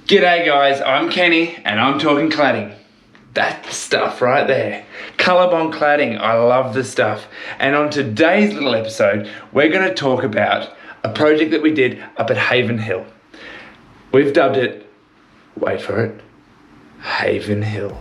G'day guys, I'm Kenny and I'm talking cladding. That stuff right there. Colorbond Cladding, I love the stuff. And on today's little episode, we're going to talk about a project that we did up at Haven Hill. We've dubbed it, wait for it, Haven Hill.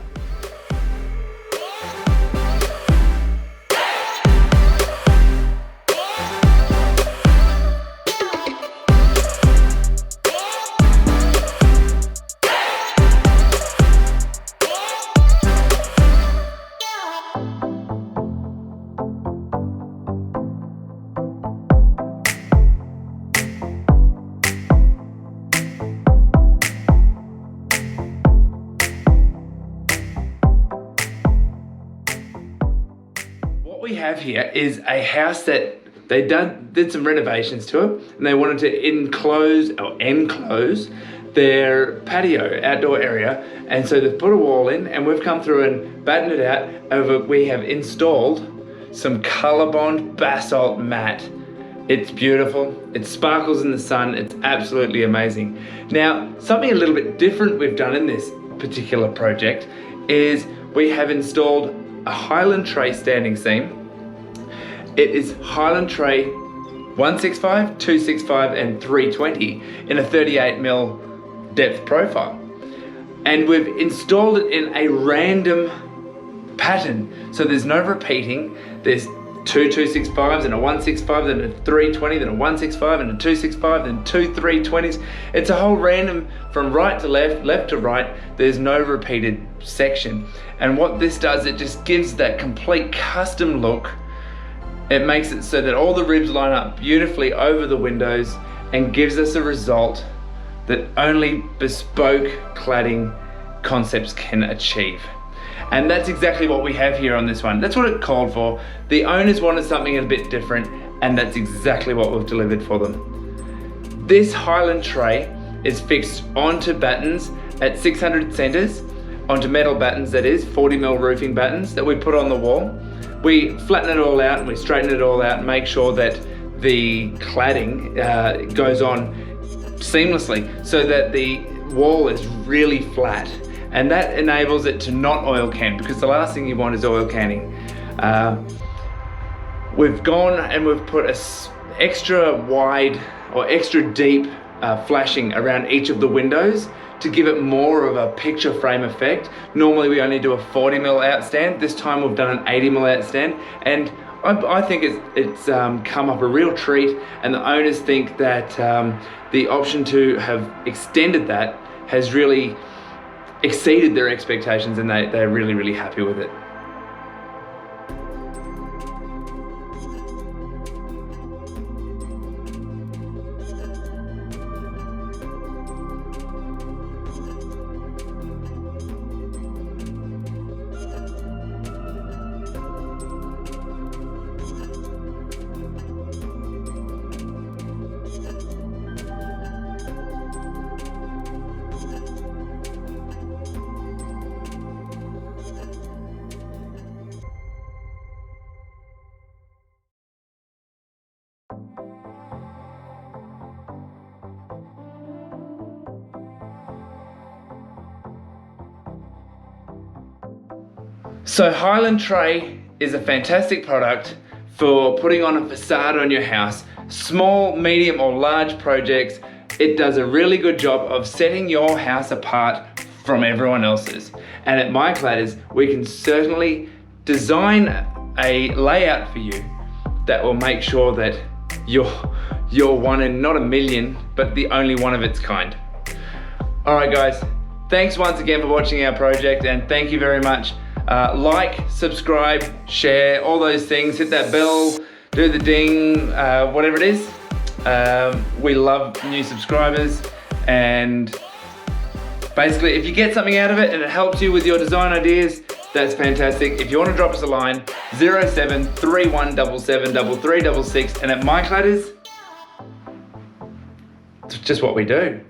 What we have here is a house that they did some renovations to it, and they wanted to enclose their patio outdoor area, and so they've put a wall in, and we've come through and battened it out. We have installed some Colorbond basalt mat. It's beautiful, it sparkles in the sun, it's absolutely amazing. Now, something a little bit different we've done in this particular project is we have installed a Highland tray standing seam. It is Highland tray 165, 265 and 320 in a 38mm depth profile. And we've installed it in a random pattern. So there's no repeating. There's two 265s and a 165, then a 320, then a 165 and a 265, then two 320s. It's a whole random from right to left, left to right. There's no repeated section. And what this does, it just gives that complete custom look. It makes it so that all the ribs line up beautifully over the windows and gives us a result that only bespoke cladding concepts can achieve. And that's exactly what we have here on this one. That's what it called for. The owners wanted something a bit different, and that's exactly what we've delivered for them. This Highland tray is fixed onto battens at 600 centres, onto metal battens, that is, 40mm roofing battens that we put on the wall. We flatten it all out and we straighten it all out and make sure that the cladding goes on seamlessly so that the wall is really flat. And that enables it to not oil can, because the last thing you want is oil canning. We've gone and we've put a extra wide or extra deep flashing around each of the windows to give it more of a picture frame effect. Normally we only do a 40mm outstand. This time we've done an 80mm outstand, and I think it's come up a real treat, and the owners think that the option to have extended that has really exceeded their expectations, and they're really, really happy with it. So Highland tray is a fantastic product for putting on a facade on your house. Small, medium or large projects, it does a really good job of setting your house apart from everyone else's. And at MyCladders, we can certainly design a layout for you that will make sure that you're one in not a million, but the only one of its kind. All right guys, thanks once again for watching our project, and thank you very much. Like, subscribe, share, all those things. Hit that bell, do the ding, whatever it is. We love new subscribers, and basically if you get something out of it and it helps you with your design ideas, that's fantastic. If you want to drop us a line, 0731773366, and at MyCladders, it's just what we do.